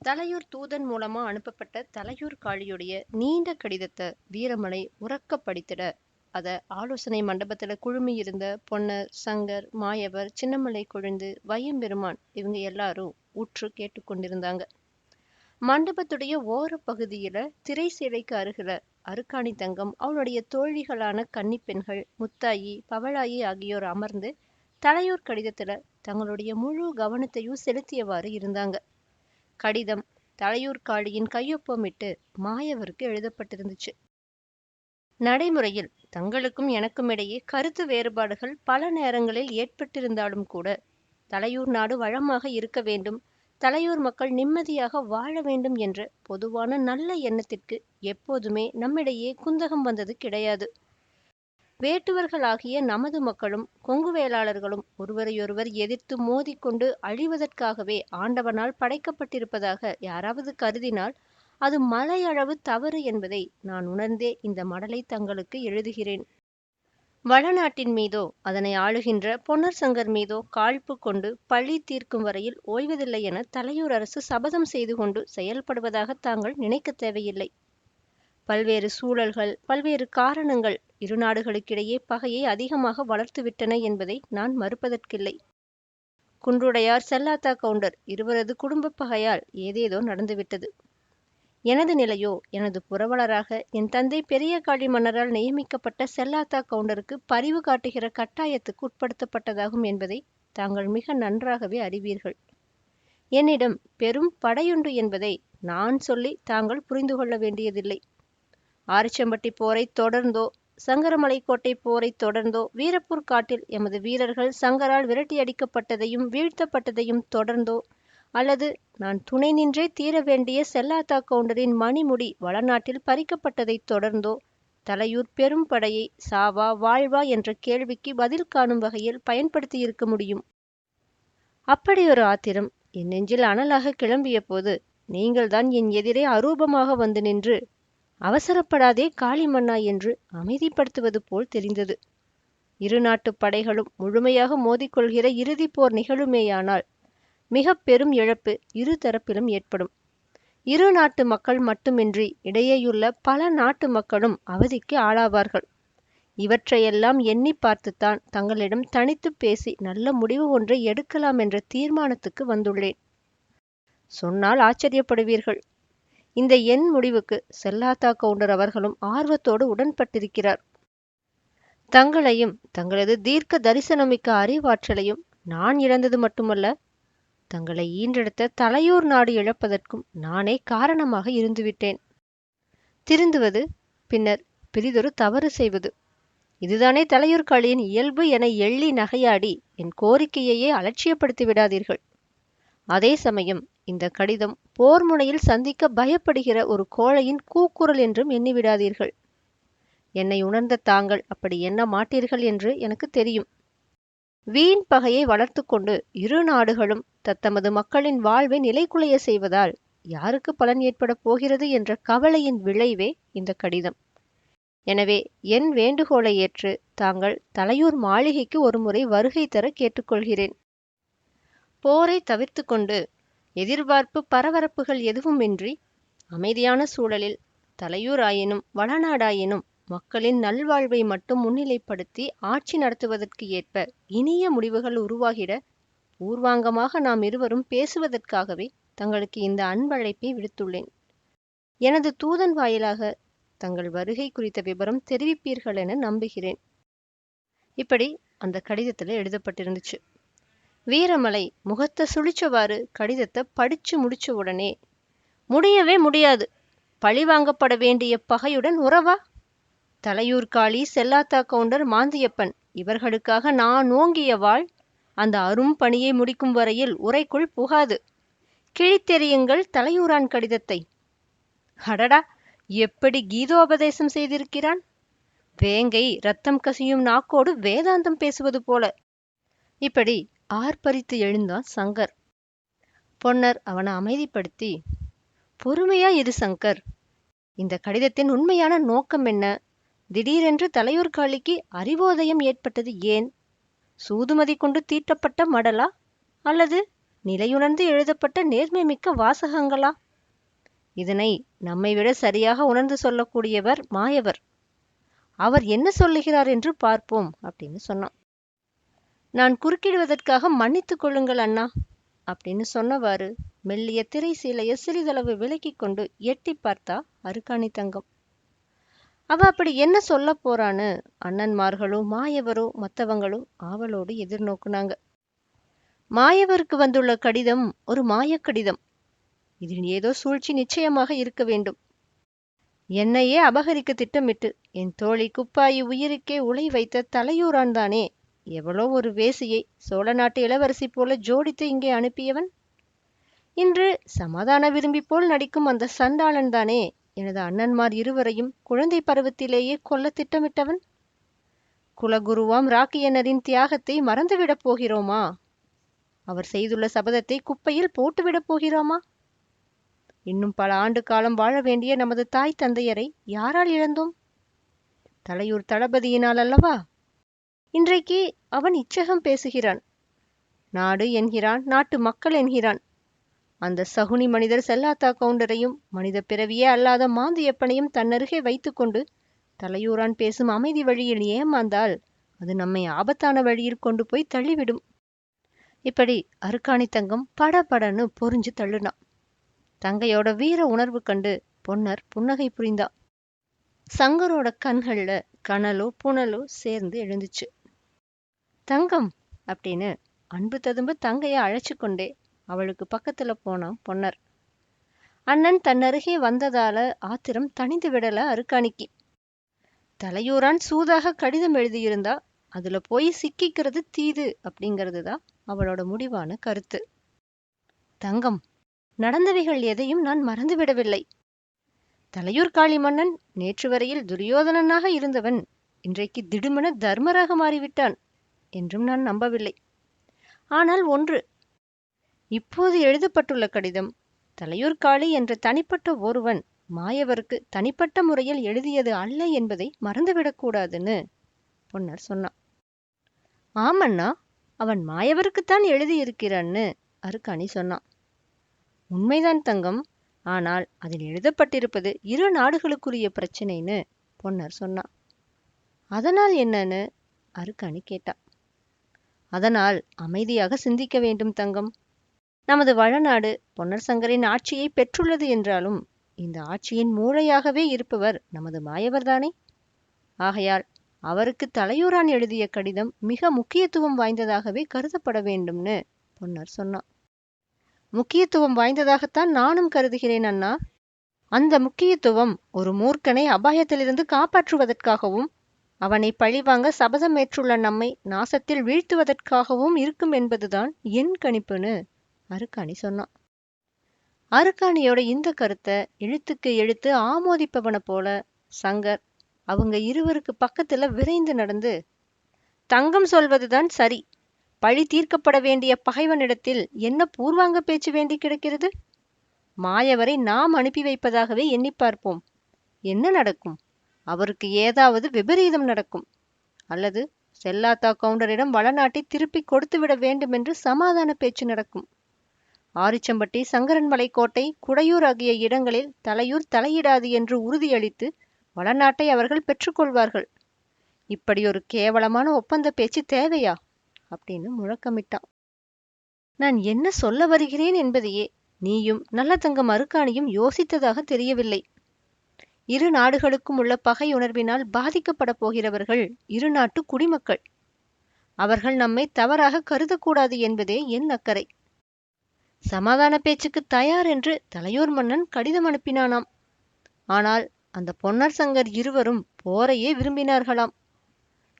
தலையூர் தூதன் மூலமா அனுப்பப்பட்ட தலையூர் காளியுடைய நீண்ட கடிதத்தை வீரமலை உரக்க படித்திட அத ஆலோசனை மண்டபத்துல குழுமியிருந்த பொன்னர், சங்கர், மாயவர், சின்னமலை கொழுந்து, வையம்பெருமான் இவங்க எல்லாரும் உற்று கேட்டுக்கொண்டிருந்தாங்க. மண்டபத்துடைய ஓர பகுதியில திரை சீலைக்கு அருகில அருக்காணி தங்கம், அவளுடைய தோழிகளான கன்னி பெண்கள் முத்தாயி, பவளாயி ஆகியோர் அமர்ந்து தலையூர் கடிதத்துல தங்களுடைய முழு கவனத்தையும் செலுத்தியவாறு இருந்தாங்க. கடிதம் தலையூர் காளியின் கையொப்பமிட்டு மாயவருக்கு எழுதப்பட்டிருந்துச்சு. நடைமுறையில் தங்களுக்கும் எனக்கும் இடையே கருத்து வேறுபாடுகள் பல நேரங்களில் ஏற்பட்டிருந்தாலும் கூட தலையூர் நாடு வளமாக இருக்க வேண்டும், தலையூர் மக்கள் நிம்மதியாக வாழ வேண்டும் என்ற பொதுவான நல்ல எண்ணத்திற்கு எப்போதுமே நம்மிடையே குந்தகம் வந்தது கிடையாது. வேட்டுவர்களாகிய நமது மக்களும் கொங்கு வேளாளர்களும் ஒருவரையொருவர் எதிர்த்து மோதிக்கொண்டு அழிவதற்காகவே ஆண்டவனால் படைக்கப்பட்டிருப்பதாக யாராவது கருதினால் அது மலையளவு தவறு என்பதை நான் உணர்ந்தே இந்த மடலை தங்களுக்கு எழுதுகிறேன். வளநாட்டின் மீதோ அதனை ஆளுகின்ற பொன்னர் சங்கர் மீதோ காழ்ப்பு கொண்டு பழி தீர்க்கும் வரையில் ஓய்வதில்லை என தலையூர் அரசு சபதம் செய்து கொண்டு செயல்படுவதாக தாங்கள் நினைக்க தேவையில்லை. பல்வேறு சூழல்கள், பல்வேறு காரணங்கள் இரு நாடுகளுக்கிடையே பகையை அதிகமாக வளர்த்துவிட்டன என்பதை நான் மறுப்பதற்கில்லை. குன்றுடையார், செல்லாத்தா கவுண்டர் இருவரது குடும்ப பகையால் ஏதேதோ நடந்துவிட்டது. எனது நிலையோ எனது புரவலராக என் தந்தை பெரிய காளி மன்னரால் நியமிக்கப்பட்ட செல்லாத்தா கவுண்டருக்கு பரிவு காட்டுகிற கட்டாயத்துக்கு உட்படுத்தப்பட்டதாகும் என்பதை தாங்கள் மிக நன்றாகவே அறிவீர்கள். என்னிடம் பெரும் படையுண்டு என்பதை நான் சொல்லி தாங்கள் புரிந்து கொள்ள வேண்டியதில்லை. ஆரிச்சம்பட்டி போரை தொடர்ந்தோ, சங்கரமலைக்கோட்டை போரை தொடர்ந்தோ, வீரப்பூர் காட்டில் எமது வீரர்கள் சங்கரால் விரட்டியடிக்கப்பட்டதையும் வீழ்த்தப்பட்டதையும் தொடர்ந்தோ, அல்லது நான் துணை நின்றே தீர வேண்டிய செல்லாத்தா கவுண்டரின் மணிமுடி வளநாட்டில் பறிக்கப்பட்டதைத் தொடர்ந்தோ தலையூர் பெரும் படையை சாவா வாழ்வா என்ற கேள்விக்கு பதில் காணும் வகையில் பயன்படுத்தியிருக்க முடியும். அப்படியொரு ஆத்திரம் என் நெஞ்சில் அனலாக கிளம்பிய போது நீங்கள்தான் என் எதிரே அரூபமாக வந்து நின்று அவசரப்படாதே காளிமன்னா என்று அமைதிப்படுத்துவது போல் தெரிந்தது. இரு நாட்டு படைகளும் முழுமையாக மோதிக்கொள்கிற இறுதி போர் நிகழுமேயானால் மிக பெரும் இழப்பு இரு தரப்பிலும் ஏற்படும். இரு நாட்டு மக்கள் மட்டுமின்றி இடையேயுள்ள பல நாட்டு மக்களும் அவதிக்கு ஆளாவார்கள். இவற்றையெல்லாம் எண்ணி பார்த்துத்தான் தங்களிடம் தனித்து பேசி நல்ல முடிவு ஒன்றை எடுக்கலாம் என்ற தீர்மானத்துக்கு வந்துள்ளேன். சொன்னால் ஆச்சரியப்படுவீர்கள். இந்த என் முடிவுக்கு செல்லாத்தா கவுண்டர் அவர்களும் ஆர்வத்தோடு உடன்பட்டிருக்கிறார். தங்களையும் தங்களது தீர்க்க தரிசனமிக்க அறிவாற்றலையும் நான் இழந்தது மட்டுமல்ல, தங்களை ஈன்றெடுத்த தலையூர் நாடு இழப்பதற்கும் நானே காரணமாக இருந்துவிட்டேன். திருந்துவது, பின்னர் பிறிதொரு தவறு செய்வது, இதுதானே தலையூர் காளியின் இயல்பு என எள்ளி நகையாடி என் கோரிக்கையையே அலட்சியப்படுத்தி விடாதீர்கள். அதே சமயம் இந்த கடிதம் போர் முனையில் சந்திக்க பயப்படுகிற ஒரு கோழையின் கூக்குரல் என்றும் எண்ணிவிடாதீர்கள். என்னை உணர்ந்த தாங்கள் அப்படி எண்ண மாட்டீர்கள் என்று எனக்கு தெரியும். வீண் பகையை வளர்த்து கொண்டு இரு நாடுகளும் தத்தமது மக்களின் வாழ்வை நிலைகுலைய செய்வதால் யாருக்கு பலன் ஏற்பட போகிறது என்ற கவலையின் விளைவே இந்த கடிதம். எனவே என் வேண்டுகோளை ஏற்று தாங்கள் தலையூர் மாளிகைக்கு ஒரு முறை வருகை தர கேட்டுக்கொள்கிறேன். போரை தவிர்த்து கொண்டு எதிர்பார்ப்பு பரபரப்புகள் எதுவுமின்றி அமைதியான சூழலில் தலையூர் ஆயினும் வளநாடாயினும் மக்களின் நல்வாழ்வை மட்டும் முன்னிலைப்படுத்தி ஆட்சி நடத்துவதற்கு ஏற்ப இனிய முடிவுகள் உருவாகிட பூர்வாங்கமாக நாம் இருவரும் பேசுவதற்காகவே தங்களுக்கு இந்த அன்பழைப்பை விடுத்துள்ளேன். எனது தூதன் வாயிலாக தங்கள் வருகை குறித்த விபரம் தெரிவிப்பீர்கள் என நம்புகிறேன். இப்படி அந்த கடிதத்துல எழுதப்பட்டிருந்துச்சு. வீரமலை முகத்தை சுழிச்சவாறு கடிதத்தை படிச்சு முடிச்ச உடனே, முடியவே முடியாது, பழி வாங்கப்பட வேண்டிய பகையுடன் உறவா? தலையூர் காளி, செல்லாத்தா கவுண்டர், மாந்தியப்பன் இவர்களுக்காக நான் ஓங்கிய வாள் அந்த அரும் பணியை முடிக்கும் வரையில் உரைக்குள் புகாது. கிழித்தெறியுங்கள் தலையூரான் கடிதத்தை. அடடா, எப்படி கீதோபதேசம் செய்திருக்கிறான்! வேங்கை ரத்தம் கசியும் நாக்கோடு வேதாந்தம் பேசுவது போல. இப்படி ஆர்ப்பரித்து எழுந்தான் சங்கர். பொன்னர் அவனை அமைதிப்படுத்தி, பொறுமையா இரு சங்கர், இந்த கடிதத்தின் உண்மையான நோக்கம் என்ன? திடீரென்று தலையூர் காளிக்கு அறிவோதயம் ஏற்பட்டது ஏன்? சூதுமதி கொண்டு தீட்டப்பட்ட மடலா, அல்லது நிலையுணர்ந்து எழுதப்பட்ட நேர்மை மிக்க வாசகங்களா? இதனை நம்மை விட சரியாக உணர்ந்து சொல்லக்கூடியவர் மாயவர். அவர் என்ன சொல்லுகிறார் என்று பார்ப்போம் அப்படின்னு சொன்னான். நான் குறுக்கிடுவதற்காக மன்னித்துக் கொள்ளுங்கள் அண்ணா அப்படின்னு சொன்னவாறு மெல்லிய திரை சீலைய சிறிதளவு விலக்கிக் கொண்டு எட்டி பார்த்தா அருக்காணி தங்கம். அவ அப்படி என்ன சொல்ல போறான்னு அண்ணன்மார்களும் மாயவரும் மத்தவங்களும் ஆவலோடு எதிர்நோக்குனாங்க. மாயவருக்கு வந்துள்ள கடிதம் ஒரு மாயக்கடிதம். இதில் ஏதோ சூழ்ச்சி நிச்சயமாக இருக்க வேண்டும். என்னையே அபகரிக்க திட்டமிட்டு என் தோழி குப்பாயி உயிருக்கே உலை வைத்த தலையூரான் தானே எவ்வளோ ஒரு வேசியை சோழ நாட்டு இளவரசி போல ஜோடித்து இங்கே அனுப்பியவன். இன்று சமாதான விரும்பி போல் நடிக்கும் அந்த சண்டாளன் தானே எனது அண்ணன்மார் இருவரையும் குழந்தை பருவத்திலேயே கொல்ல திட்டமிட்டவன். குலகுருவாம் ராக்கியனரின் தியாகத்தை மறந்துவிடப் போகிறோமா? அவர் செய்துள்ள சபதத்தை குப்பையில் போட்டுவிடப் போகிறோமா? இன்னும் பல ஆண்டு காலம் வாழ வேண்டிய நமது தாய் தந்தையரை யாரால் இழந்தோம்? தலையூர் தளபதியினால் அல்லவா? இன்றைக்கு அவன் இச்சகம் பேசுகிறான், நாடு என்கிறான், நாட்டு மக்கள் என்கிறான். அந்த சகுனி மனிதர் செல்லாத்தா கவுண்டரையும் மனித பிறவியே அல்லாத மாந்தியப்பனையும் தன்னருகே வைத்துக்கொண்டு தலையூரான் பேசும் அமைதி வழியில் ஏமாந்தால் அது நம்மை ஆபத்தான வழியில் கொண்டு போய் தள்ளிவிடும். இப்படி அருக்காணி தங்கம் படபடன்னு பொறிஞ்சு தள்ளுனான். தங்கையோட வீர உணர்வு கண்டு பொன்னர் புன்னகை புரிந்தா. சங்கரோட கண்கள்ல கனலோ புனலோ சேர்ந்து எழுந்துச்சு. தங்கம் அப்படின்னு அன்பு ததும்ப தங்கைய அழைச்சு கொண்டே அவளுக்கு பக்கத்துல போனான் பொன்னர். அண்ணன் தன்னருகே வந்ததால ஆத்திரம் தணிந்து விடல அருக்காணிக்கு. தலையூரான் சூதாக கடிதம் எழுதியிருந்தா அதுல போய் சிக்கிக்கிறது தீது அப்படிங்கிறதுதான் அவளோட முடிவான கருத்து. தங்கம், நடந்தவைகள் எதையும் நான் மறந்துவிடவில்லை. தலையூர் காளி மன்னன் நேற்று வரையில் துரியோதனனாக இருந்தவன் இன்றைக்கு திடுமென தர்மராக மாறிவிட்டான் என்றும் நான் நம்பவில்லை. ஆனால் ஒன்று, இப்போது எழுதப்பட்டுள்ள கடிதம் தலையூர் காளி என்ற தனிப்பட்ட ஒருவன் மாயவருக்கு தனிப்பட்ட முறையில் எழுதியது அல்ல என்பதை மறந்துவிடக்கூடாதுன்னு பொன்னர் சொன்னான். ஆமண்ணா, அவன் மாயவருக்குத்தான் எழுதியிருக்கிறான்னு அருக்காணி சொன்னான். உண்மைதான் தங்கம், ஆனால் அதில் எழுதப்பட்டிருப்பது இரு நாடுகளுக்குரிய பிரச்சனைன்னு பொன்னர் சொன்னான். அதனால் என்னன்னு அருக்காணி கேட்டா. அதனால் அமைதியாக சிந்திக்க வேண்டும் தங்கம். நமது வளநாடு பொன்னர் சங்கரின் ஆட்சியை பெற்றுள்ளது என்றாலும் இந்த ஆட்சியின் மூளையாகவே இருப்பவர் நமது மாயவர்தானே. ஆகையால் அவருக்கு தலையூரான் எழுதிய கடிதம் மிக முக்கியத்துவம் வாய்ந்ததாகவே கருதப்பட வேண்டும்னு பொன்னர் சொன்னான். முக்கியத்துவம் வாய்ந்ததாகத்தான் நானும் கருதுகிறேன் அண்ணா. அந்த முக்கியத்துவம் ஒரு மூர்க்கனை அபாயத்திலிருந்து காப்பாற்றுவதற்காகவும் அவனை பழிவாங்க சபதம் ஏற்றுள்ள நம்மை நாசத்தில் வீழ்த்துவதற்காகவும் இருக்கும் என்பதுதான் என் கணிப்புன்னு அருக்காணி சொன்னான். அருக்காணியோட இந்த கருத்தை எழுத்துக்கு எழுத்து ஆமோதிப்பவன போல சங்கர் அவங்க இருவருக்கு பக்கத்துல விரைந்து நடந்து, தங்கம் சொல்வதுதான் சரி. பழி தீர்க்கப்பட வேண்டிய பகைவனிடத்தில் என்ன பூர்வாங்க பேச்சு வேண்டி கிடக்கிறது? மாயவரை நாம் அனுப்பி வைப்பதாகவே எண்ணி பார்ப்போம். என்ன நடக்கும்? அவருக்கு ஏதாவது விபரீதம் நடக்கும். அல்லது செல்லாத்தா கவுண்டரிடம் வளநாட்டை திருப்பி கொடுத்துவிட வேண்டுமென்று சமாதான பேச்சு நடக்கும். ஆரிச்சம்பட்டி, சங்கரன்மலை கோட்டை, குடையூர் ஆகிய இடங்களில் தலையூர் தலையிடாது என்று உறுதியளித்து வளநாட்டை அவர்கள் பெற்றுக்கொள்வார்கள். இப்படி ஒரு கேவலமான ஒப்பந்த பேச்சு தேவையா அப்படின்னு முழக்கமிட்டான். நான் என்ன சொல்ல வருகிறேன் என்பதையே நீயும் நல்ல தங்கம் அருக்காணியும் யோசித்ததாக தெரியவில்லை. இரு நாடுகளுக்கும் உள்ள பகை உணர்வினால் பாதிக்கப்பட போகிறவர்கள் இரு நாட்டு குடிமக்கள். அவர்கள் நம்மை தவறாக கருதக்கூடாது என்பதே என் அக்கறை. சமாதான பேச்சுக்கு தயார் என்று தலையூர் மன்னன் கடிதம் அனுப்பினானாம். ஆனால் அந்த பொன்னர் சங்கர் இருவரும் போரையே விரும்பினார்களாம்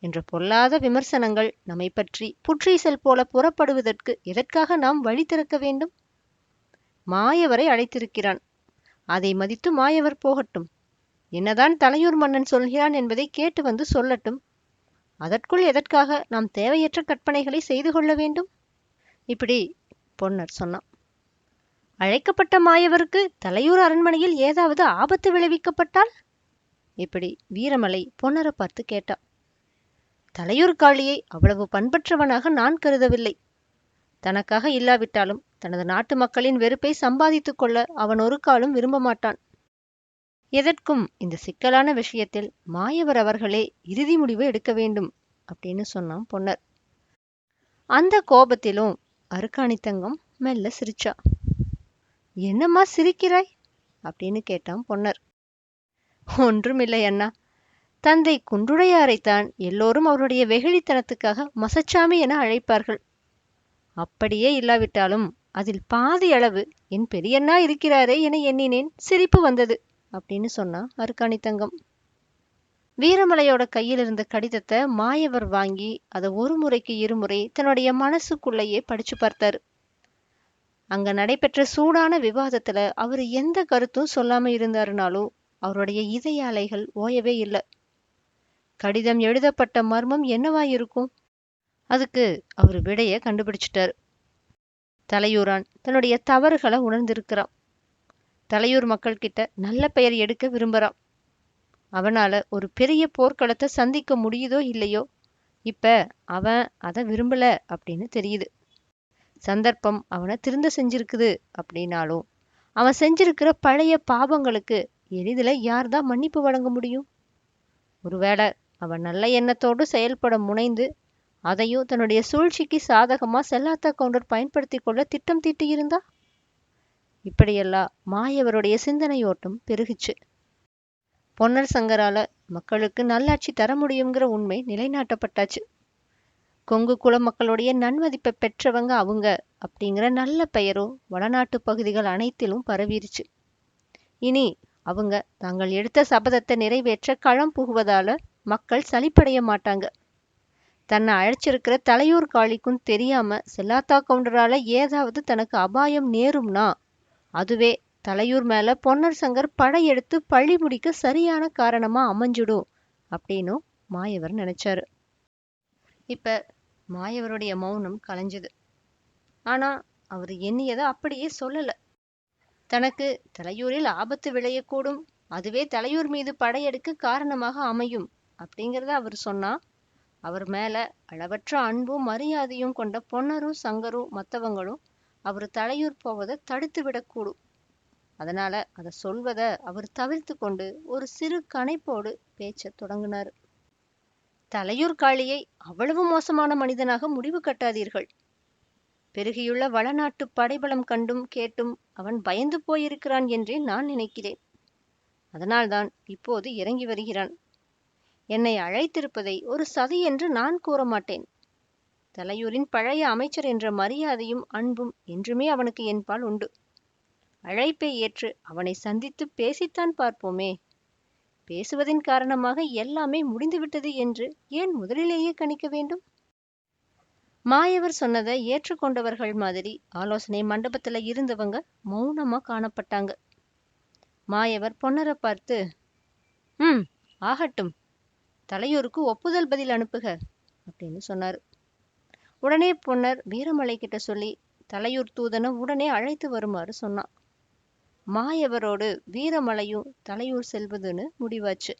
என்ற பொல்லாத விமர்சனங்கள் நம்மை பற்றி புற்றீசல் போல புறப்படுவதற்கு எதற்காக நாம் வழி திறக்க வேண்டும்? மாயவரை அழைத்திருக்கிறான். அதை மதித்து மாயவர் போகட்டும். என்னதான் தலையூர் மன்னன் சொல்கிறான் என்பதை கேட்டு வந்து சொல்லட்டும். அதற்குள் எதற்காக நாம் தேவையற்ற கற்பனைகளை செய்து கொள்ள வேண்டும்? இப்படி பொன்னர் சொன்னான். அழைக்கப்பட்ட மாயவருக்கு தலையூர் அரண்மனையில் ஏதாவது ஆபத்து விளைவிக்கப்பட்டால்? இப்படி வீரமலை பொன்னரை பார்த்து கேட்டா. தலையூர் காளியை அவ்வளவு பண்பற்றவனாக நான் கருதவில்லை. தனக்காக இல்லாவிட்டாலும் தனது நாட்டு மக்களின் வெறுப்பை சம்பாதித்துக் கொள்ள அவன் ஒரு காலும் விரும்ப மாட்டான். எதற்கும் இந்த சிக்கலான விஷயத்தில் மாயவர் அவர்களே இறுதி முடிவு எடுக்க வேண்டும் அப்படின்னு சொன்னான் பொன்னர். அந்த கோபத்திலும் அருக்காணித்தங்கம் மெல்ல சிரிச்சா. என்னம்மா சிரிக்கிறாய் அப்படின்னு கேட்டான் பொன்னர். ஒன்றுமில்லை அண்ணா. தந்தை குன்றுடையாரைத்தான் எல்லோரும் அவருடைய வெகுளித்தனத்துக்காக மசச்சாமி என அழைப்பார்கள். அப்படியே இல்லாவிட்டாலும் அதில் பாதி அளவு என் பெரியண்ணா இருக்கிறாரே என எண்ணினேன். சிரிப்பு வந்தது அப்படின்னு சொன்னான் அருக்காணித்தங்கம். வீரமலையோட கையில் இருந்த கடிதத்தை மாயவர் வாங்கி அதை ஒரு முறைக்கு இருமுறை தன்னுடைய மனசுக்குள்ளேயே படிச்சு பார்த்தாரு. அங்க நடைபெற்ற சூடான விவாதத்துல அவரு எந்த கருத்தும் சொல்லாம இருந்தாருனாலும் அவருடைய இதய அலைகள் ஓயவே இல்லை. கடிதம் எழுதப்பட்ட மர்மம் என்னவாயிருக்கும்? அதுக்கு அவர் விடைய கண்டுபிடிச்சிட்டாரு. தலையூரான் தன்னுடைய தவறுகளை உணர்ந்திருக்கிறான். தலையூர் மக்கள் கிட்ட நல்ல பெயர் எடுக்க விரும்புறான். அவனால ஒரு பெரிய போர்க்களத்தை சந்திக்க முடியுதோ இல்லையோ, இப்ப அவன் அதை விரும்பல அப்படின்னு தெரியுது. சந்தர்ப்பம் அவனை திருந்த செஞ்சிருக்குது அப்படின்னாலும் அவன் செஞ்சிருக்கிற பழைய பாவங்களுக்கு எளிதில் யார்தான் மன்னிப்பு வழங்க முடியும்? ஒருவேளை அவன் நல்ல எண்ணத்தோடு செயல்பட முனைந்து அதையும் தன்னுடைய சூழ்ச்சிக்கு சாதகமா செல்லாத்தா கவுண்டர் பயன்படுத்தி கொள்ள திட்டம் தீட்டியிருந்தா? இப்படியெல்லாம் மாயவருடைய சிந்தனையோட்டம் பெருகுச்சு. பொன்னர் சங்கரால மக்களுக்கு நல்லாட்சி தர முடியுங்கிற உண்மை நிலைநாட்டப்பட்டாச்சு. கொங்கு குல மக்களுடைய நன்மதிப்பை பெற்றவங்க அவங்க அப்படிங்கிற நல்ல பெயரும் வடநாட்டு பகுதிகள் அனைத்திலும் பரவிருச்சு. இனி அவங்க தாங்கள் எடுத்த சபதத்தை நிறைவேற்ற களம் புகுவதால மக்கள் சலிப்படைய மாட்டாங்க. தன்னை அழைச்சிருக்கிற தலையூர் காளிக்கும் தெரியாம செல்லாத்தா கவுண்டரால ஏதாவது தனக்கு அபாயம் நேரும்னா அதுவே தலையூர் மேல பொன்னர் சங்கர் படையெடுத்து பழி முடிக்க சரியான காரணமா அமைஞ்சிடும் அப்படின்னு மாயவர் நினைச்சாரு. இப்ப மாயவருடைய மௌனம் கலைஞ்சது. ஆனா அவர் எண்ணியதை அப்படியே சொல்லல. தனக்கு தலையூரில் ஆபத்து விளையக்கூடும், அதுவே தலையூர் மீது படையெடுக்க காரணமாக அமையும் அப்படிங்கிறத அவர் சொன்னா, அவர் மேல அளவற்ற அன்பும் மரியாதையும் கொண்ட பொன்னரும் சங்கரும் மற்றவங்களும் அவர் தலையூர் போவதை தடுத்து விடக்கூடும். அதனால அதை சொல்வதை அவர் தவிர்த்து கொண்டு ஒரு சிறு கனைப்போடு பேச்ச தொடங்கினார். தலையூர் காளியை அவ்வளவு மோசமான மனிதனாக முடிவு கட்டாதீர்கள். பெருகியுள்ள வடநாட்டு படைபலம் கண்டும் கேட்டும் அவன் பயந்து போயிருக்கிறான் என்றே நான் நினைக்கிறேன். அதனால்தான் இப்போது இறங்கி வருகிறான். என்னை அழைத்திருப்பதை ஒரு சதி என்று நான் கூற மாட்டேன். தலையூரின் பழைய அமைச்சர் என்ற மரியாதையும் அன்பும் என்றுமே அவனுக்கு என்பால் உண்டு. அழைப்பை ஏற்று அவனை சந்தித்து பேசித்தான் பார்ப்போமே. பேசுவதின் காரணமாக எல்லாமே முடிந்துவிட்டது என்று ஏன் முதலிலேயே கணிக்க வேண்டும்? மாயவர் சொன்னதை ஏற்றுக்கொண்டவர்கள் மாதிரி ஆலோசனை மண்டபத்துல இருந்தவங்க மௌனமா காணப்பட்டாங்க. மாயவர் பொன்னரை பார்த்து, ஆகட்டும், தலையூருக்கு ஒப்புதல் பதில் அனுப்புக அப்படின்னு சொன்னாரு. உடனே பொன்னர் வீரமலை கிட்ட சொல்லி தலையூர் தூதனை உடனே அழைத்து வருமாறு சொன்னான். மாயவரோடு வீரமலையும் தலையூர் செல்வதுன்னு முடிவாச்சு.